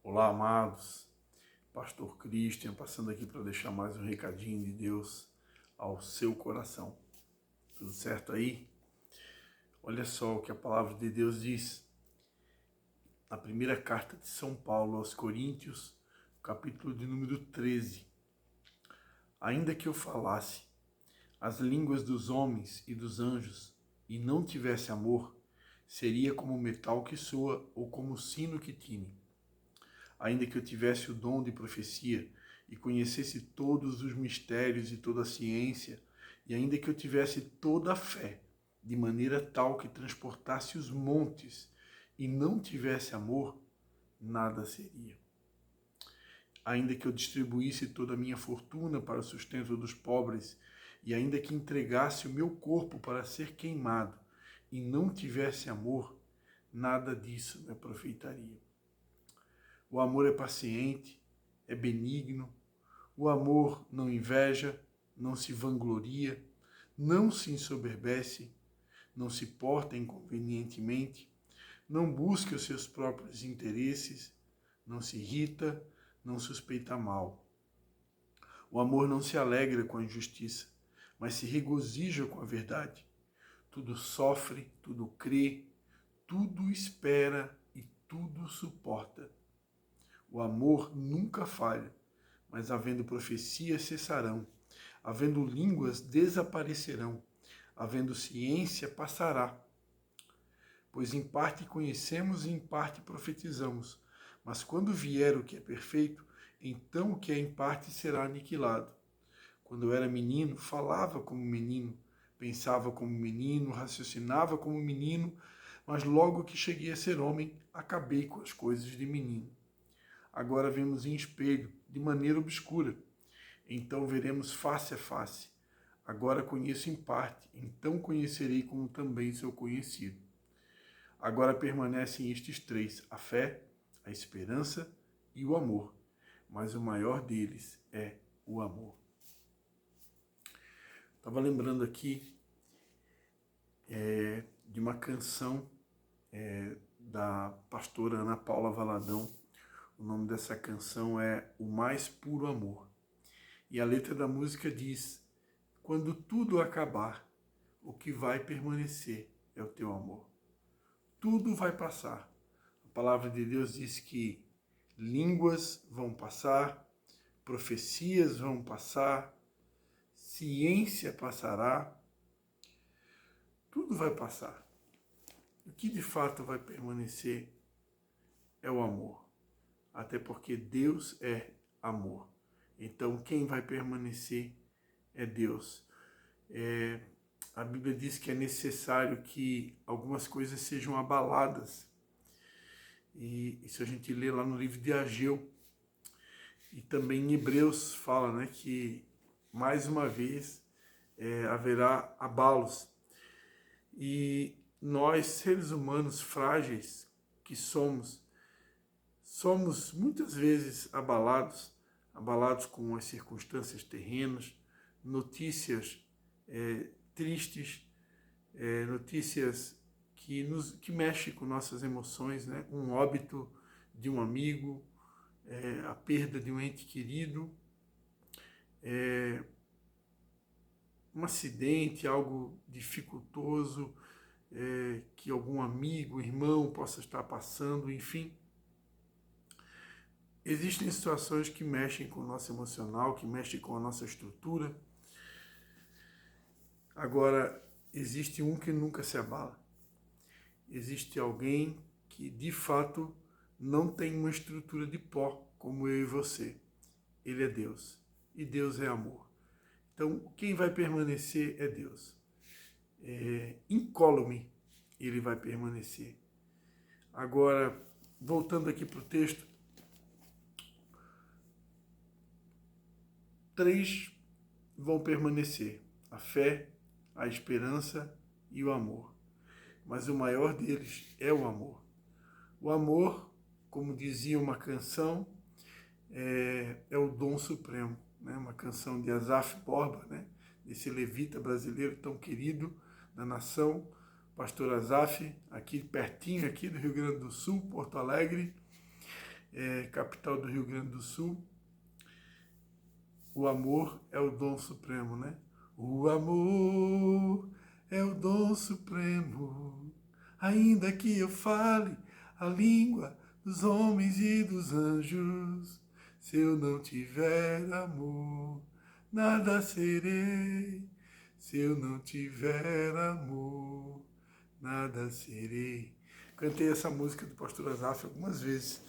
Olá, amados. Pastor Christian, passando aqui para deixar mais um recadinho de Deus ao seu coração. Tudo certo aí? Olha só o que a palavra de Deus diz na primeira carta de São Paulo aos Coríntios, capítulo de número 13. Ainda que eu falasse as línguas dos homens e dos anjos e não tivesse amor, seria como o metal que soa ou como o sino que tine. Ainda que eu tivesse o dom de profecia e conhecesse todos os mistérios e toda a ciência, e ainda que eu tivesse toda a fé, de maneira tal que transportasse os montes, e não tivesse amor, nada seria. Ainda que eu distribuísse toda a minha fortuna para o sustento dos pobres, e ainda que entregasse o meu corpo para ser queimado, e não tivesse amor, nada disso me aproveitaria. O amor é paciente, é benigno. O amor não inveja, não se vangloria, não se ensoberbece, não se porta inconvenientemente, não busca os seus próprios interesses, não se irrita, não suspeita mal. O amor não se alegra com a injustiça, mas se regozija com a verdade. Tudo sofre, tudo crê, tudo espera e tudo suporta. O amor nunca falha, mas havendo profecias cessarão, havendo línguas desaparecerão, havendo ciência passará. Pois em parte conhecemos e em parte profetizamos, mas quando vier o que é perfeito, então o que é em parte será aniquilado. Quando eu era menino, falava como menino, pensava como menino, raciocinava como menino, mas logo que cheguei a ser homem, acabei com as coisas de menino. Agora vemos em espelho, de maneira obscura. Então veremos face a face. Agora conheço em parte, então conhecerei como também sou conhecido. Agora permanecem estes três, a fé, a esperança e o amor. Mas o maior deles é o amor. Estava lembrando aqui de uma canção da pastora Ana Paula Valadão. O nome dessa canção é O Mais Puro Amor. E a letra da música diz: quando tudo acabar, o que vai permanecer é o teu amor. Tudo vai passar. A palavra de Deus diz que línguas vão passar, profecias vão passar, ciência passará, tudo vai passar. O que de fato vai permanecer é o amor. Até porque Deus é amor. Então quem vai permanecer é Deus. A Bíblia diz que é necessário que algumas coisas sejam abaladas. E isso a gente lê lá no livro de Ageu. E também em Hebreus fala, né, que mais uma vez haverá abalos. E nós, seres humanos frágeis que somos muitas vezes abalados com as circunstâncias terrenas, notícias tristes, notícias que mexem com nossas emoções, né? Um óbito de um amigo, a perda de um ente querido, um acidente, algo dificultoso, que algum amigo, irmão possa estar passando, enfim. Existem situações que mexem com o nosso emocional, que mexem com a nossa estrutura. Agora, existe um que nunca se abala. Existe alguém que, de fato, não tem uma estrutura de pó, como eu e você. Ele é Deus. E Deus é amor. Então, quem vai permanecer é Deus. Incólume, ele vai permanecer. Agora, voltando aqui para o texto, 3 vão permanecer: a fé, a esperança e o amor. Mas o maior deles é o amor. O amor, como dizia uma canção, é o dom supremo, né? Uma canção de Asaf Borba, né? Esse levita brasileiro tão querido da nação, pastor Asaf, aqui pertinho aqui do Rio Grande do Sul, Porto Alegre. capital do Rio Grande do Sul. O amor é o dom supremo, né? O amor é o dom supremo, ainda que eu fale a língua dos homens e dos anjos, se eu não tiver amor, nada serei. Se eu não tiver amor, nada serei. Cantei essa música do pastor Azaf algumas vezes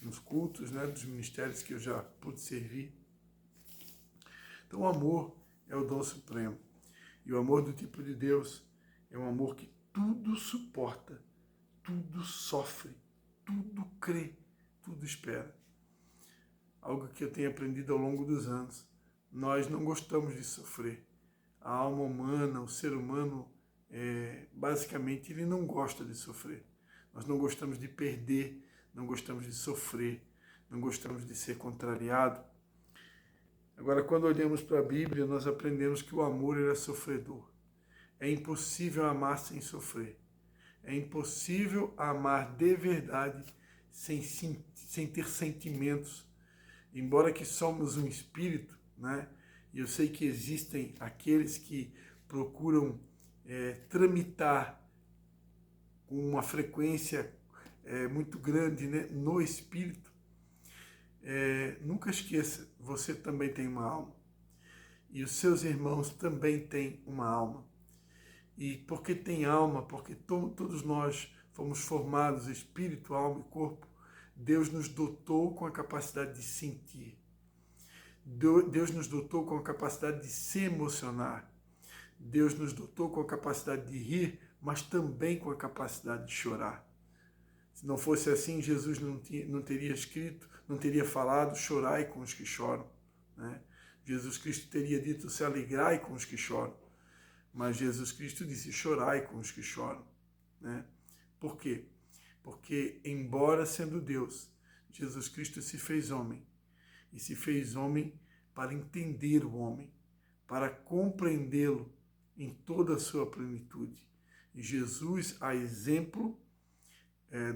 nos cultos, né, dos ministérios que eu já pude servir. Então o amor é o dom supremo. E o amor do tipo de Deus é um amor que tudo suporta, tudo sofre, tudo crê, tudo espera. Algo que eu tenho aprendido ao longo dos anos. Nós não gostamos de sofrer. A alma humana, o ser humano, basicamente, ele não gosta de sofrer. Nós não gostamos de perder, não gostamos de sofrer, não gostamos de ser contrariado. Agora, quando olhamos para a Bíblia, nós aprendemos que o amor era sofredor. É impossível amar sem sofrer. É impossível amar de verdade sem ter sentimentos. Embora que somos um espírito, né? E eu sei que existem aqueles que procuram tramitar com uma frequência muito grande, né, no espírito. Nunca esqueça, você também tem uma alma. E os seus irmãos também têm uma alma. E porque tem alma, porque todos nós fomos formados espírito, alma e corpo, Deus nos dotou com a capacidade de sentir. Deus nos dotou com a capacidade de se emocionar. Deus nos dotou com a capacidade de rir, mas também com a capacidade de chorar. Se não fosse assim, Jesus não teria escrito, não teria falado, chorai com os que choram, né? Jesus Cristo teria dito, se alegrai com os que choram. Mas Jesus Cristo disse, chorai com os que choram, né? Por quê? Porque, embora sendo Deus, Jesus Cristo se fez homem. E se fez homem para entender o homem, para compreendê-lo em toda a sua plenitude. E Jesus, a exemplo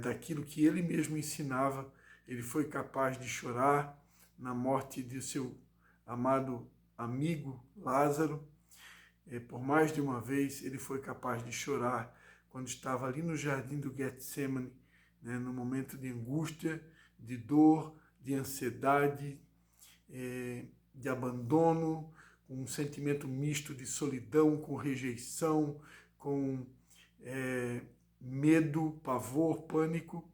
daquilo que ele mesmo ensinava, ele foi capaz de chorar na morte de seu amado amigo Lázaro. Por mais de uma vez, ele foi capaz de chorar quando estava ali no jardim do Getsemane, né, no momento de angústia, de dor, de ansiedade, de abandono, com um sentimento misto de solidão, com rejeição, com medo, pavor, pânico.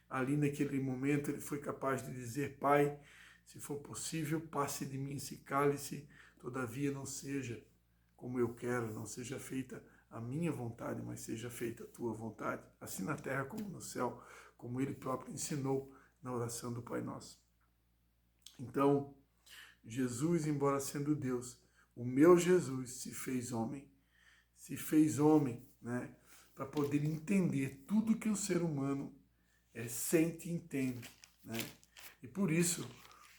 Ali naquele momento ele foi capaz de dizer, Pai, se for possível, passe de mim esse cálice, todavia não seja como eu quero, não seja feita a minha vontade, mas seja feita a tua vontade, assim na terra como no céu, como ele próprio ensinou na oração do Pai Nosso. Então, Jesus, embora sendo Deus, o meu Jesus se fez homem, né, para poder entender tudo que o ser humano sente e entende, né? E por isso,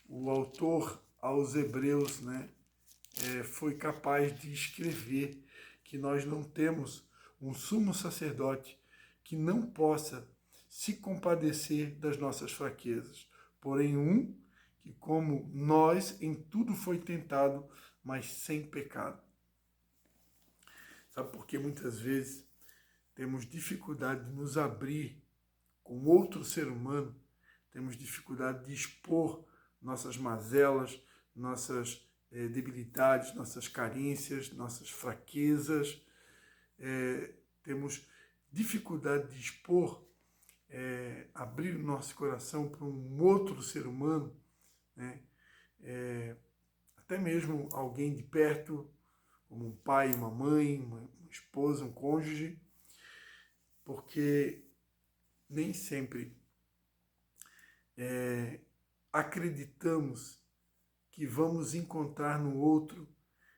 o autor aos Hebreus, né, foi capaz de escrever que nós não temos um sumo sacerdote que não possa se compadecer das nossas fraquezas, porém um que, como nós, em tudo foi tentado, mas sem pecado. Sabe por que muitas vezes temos dificuldade de nos abrir com outro ser humano, temos dificuldade de expor nossas mazelas, nossas debilidades, nossas carências, nossas fraquezas, temos dificuldade de expor, abrir o nosso coração para um outro ser humano, né? Até mesmo alguém de perto, como um pai, uma mãe, uma esposa, um cônjuge, porque nem sempre acreditamos que vamos encontrar no outro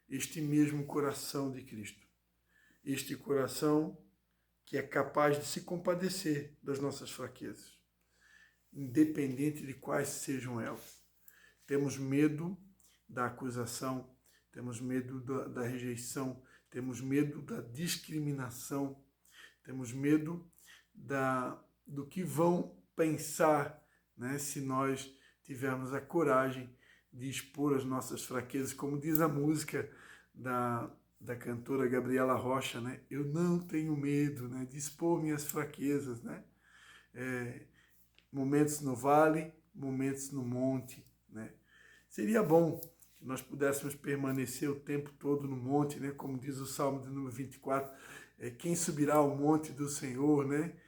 este mesmo coração de Cristo. Este coração que é capaz de se compadecer das nossas fraquezas, independente de quais sejam elas. Temos medo da acusação, temos medo da rejeição, temos medo da discriminação, temos medo do que vão pensar né? Se nós tivermos a coragem de expor as nossas fraquezas, como diz a música da cantora Gabriela Rocha, né? Eu não tenho medo, né, de expor minhas fraquezas, né? Momentos no vale, momentos no monte, né? Seria bom que nós pudéssemos permanecer o tempo todo no monte, né? Como diz o Salmo de número 24, quem subirá ao monte do Senhor, né?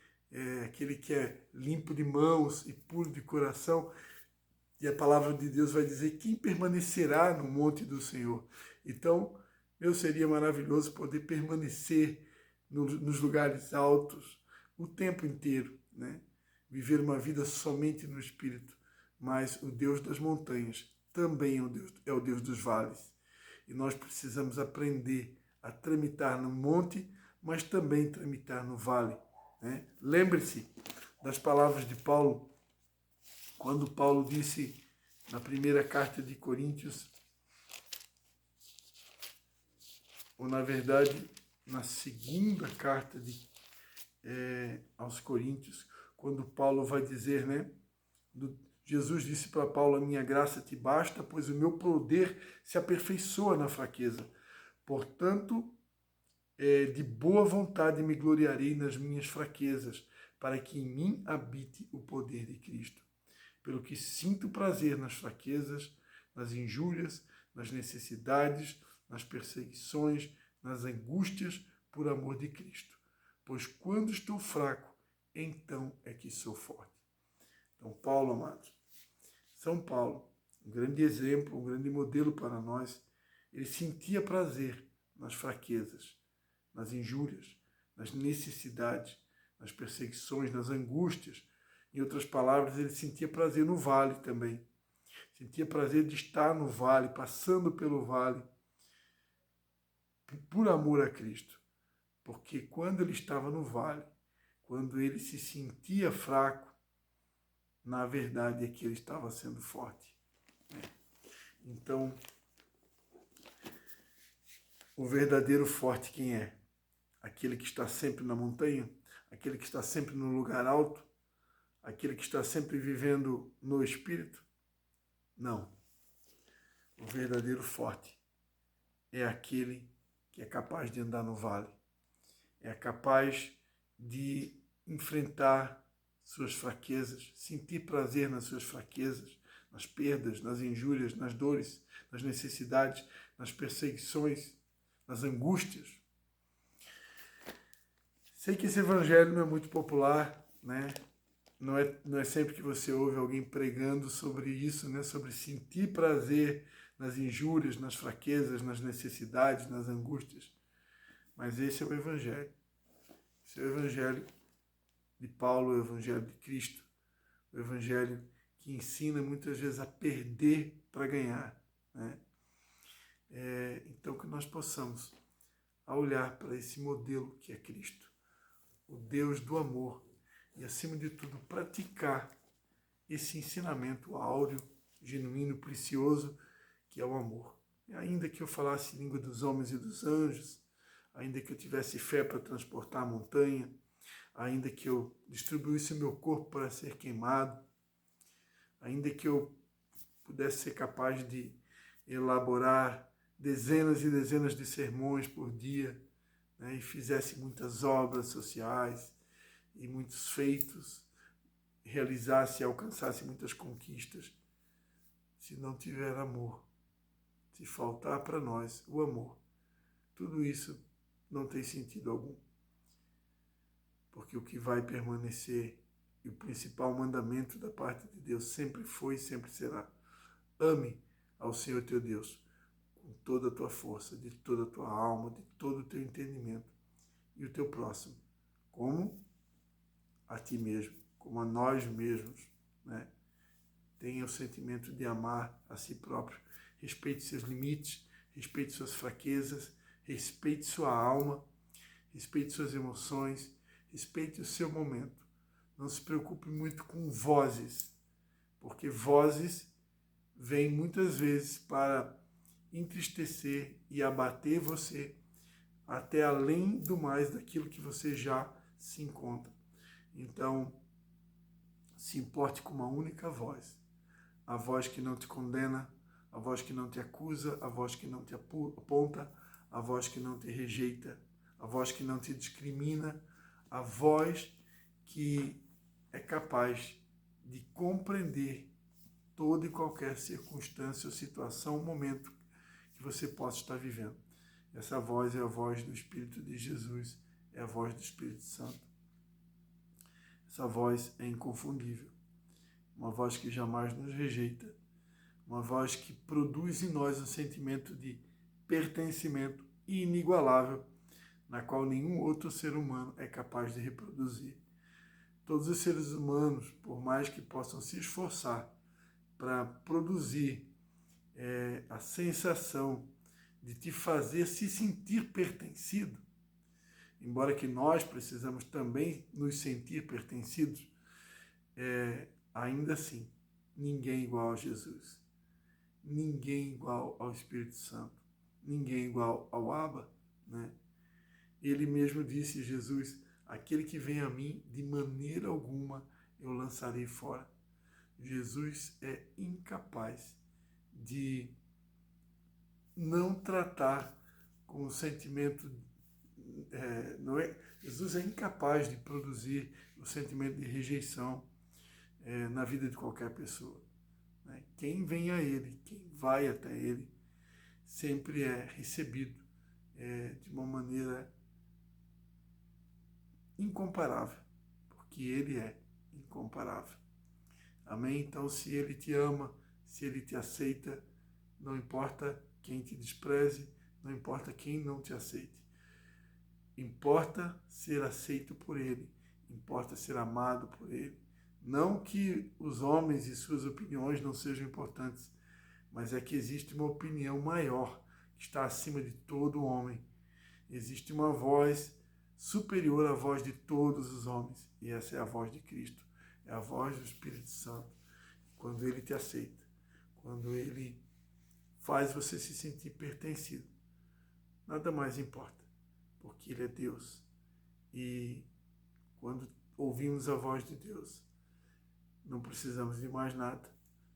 Aquele que é limpo de mãos e puro de coração. E a palavra de Deus vai dizer quem permanecerá no monte do Senhor. Então, seria maravilhoso poder permanecer nos lugares altos o tempo inteiro, né? Viver uma vida somente no Espírito. Mas o Deus das montanhas também é o Deus dos vales. E nós precisamos aprender a tramitar no monte, mas também tramitar no vale, né? Lembre-se das palavras de Paulo, quando Paulo disse na primeira carta de Coríntios, ou na verdade na segunda carta aos Coríntios, quando Paulo vai dizer, né? Jesus disse para Paulo, a minha graça te basta, pois o meu poder se aperfeiçoa na fraqueza. Portanto, de boa vontade me gloriarei nas minhas fraquezas, para que em mim habite o poder de Cristo. Pelo que sinto prazer nas fraquezas, nas injúrias, nas necessidades, nas perseguições, nas angústias, por amor de Cristo. Pois quando estou fraco, então é que sou forte. Então, Paulo, amados, São Paulo, um grande exemplo, um grande modelo para nós, ele sentia prazer nas fraquezas, nas injúrias, nas necessidades, nas perseguições, nas angústias. Em outras palavras, ele sentia prazer no vale também. Sentia prazer de estar no vale, passando pelo vale, por amor a Cristo. Porque quando ele estava no vale, quando ele se sentia fraco, na verdade é que ele estava sendo forte. Então, o verdadeiro forte quem é? Aquele que está sempre na montanha? Aquele que está sempre no lugar alto? Aquele que está sempre vivendo no Espírito? Não. O verdadeiro forte é aquele que é capaz de andar no vale. É capaz de enfrentar suas fraquezas, sentir prazer nas suas fraquezas, nas perdas, nas injúrias, nas dores, nas necessidades, nas perseguições, nas angústias. Sei que esse evangelho não é muito popular, né? Não é sempre que você ouve alguém pregando sobre isso, né? Sobre sentir prazer nas injúrias, nas fraquezas, nas necessidades, nas angústias. Mas esse é o evangelho. Esse é o evangelho de Paulo, o evangelho de Cristo, o evangelho que ensina muitas vezes a perder para ganhar, né? Então que nós possamos, a olhar para esse modelo que é Cristo, o Deus do amor, e acima de tudo praticar esse ensinamento áureo, genuíno, precioso, que é o amor. E ainda que eu falasse língua dos homens e dos anjos, ainda que eu tivesse fé para transportar a montanha, ainda que eu distribuísse o meu corpo para ser queimado, ainda que eu pudesse ser capaz de elaborar dezenas e dezenas de sermões por dia, né, e fizesse muitas obras sociais e muitos feitos, realizasse e alcançasse muitas conquistas, se não tiver amor, se faltar para nós o amor, tudo isso não tem sentido algum. Porque o que vai permanecer, e o principal mandamento da parte de Deus sempre foi e sempre será: ame ao Senhor teu Deus com toda a tua força, de toda a tua alma, de todo o teu entendimento, e o teu próximo como a ti mesmo, como a nós mesmos, né? Tenha o sentimento de amar a si próprio, respeite seus limites, respeite suas fraquezas, respeite sua alma, respeite suas emoções, respeite o seu momento. Não se preocupe muito com vozes, porque vozes vêm muitas vezes para entristecer e abater você até além do mais daquilo que você já se encontra. Então, se importe com uma única voz. A voz que não te condena, a voz que não te acusa, a voz que não te aponta, a voz que não te rejeita, a voz que não te discrimina, a voz que é capaz de compreender toda e qualquer circunstância ou situação ou momento que você possa estar vivendo. Essa voz é a voz do Espírito de Jesus, é a voz do Espírito Santo. Essa voz é inconfundível, uma voz que jamais nos rejeita, uma voz que produz em nós um sentimento de pertencimento inigualável, na qual nenhum outro ser humano é capaz de reproduzir. Todos os seres humanos, por mais que possam se esforçar para produzir a sensação de te fazer se sentir pertencido, embora que nós precisamos também nos sentir pertencidos, ainda assim, ninguém igual a Jesus, ninguém igual ao Espírito Santo, ninguém igual ao Abba, né? Ele mesmo disse, Jesus, aquele que vem a mim, de maneira alguma eu lançarei fora. Jesus é incapaz de não tratar com o sentimento, Jesus é incapaz de produzir o sentimento de rejeição na vida de qualquer pessoa. Né? Quem vem a Ele, quem vai até Ele, sempre é recebido de uma maneira incomparável, porque Ele é incomparável. Amém? Então, se Ele te ama, se Ele te aceita, não importa quem te despreze, não importa quem não te aceite. Importa ser aceito por Ele, importa ser amado por Ele. Não que os homens e suas opiniões não sejam importantes, mas é que existe uma opinião maior, que está acima de todo homem. Existe uma voz superior à voz de todos os homens, e essa é a voz de Cristo, é a voz do Espírito Santo. Quando Ele te aceita, quando Ele faz você se sentir pertencido, nada mais importa, porque Ele é Deus. E quando ouvimos a voz de Deus, não precisamos de mais nada,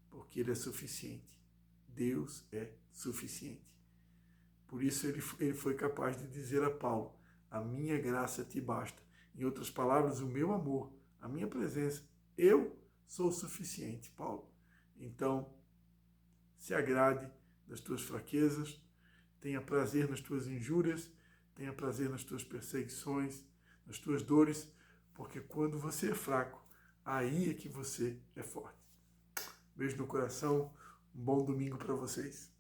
porque Ele é suficiente. Deus é suficiente. Por isso ele foi capaz de dizer a Paulo, a minha graça te basta. Em outras palavras, o meu amor, a minha presença, eu sou suficiente, Paulo. Então, se agrade das tuas fraquezas, tenha prazer nas tuas injúrias, tenha prazer nas tuas perseguições, nas tuas dores, porque quando você é fraco, aí é que você é forte. Beijo no coração, um bom domingo para vocês.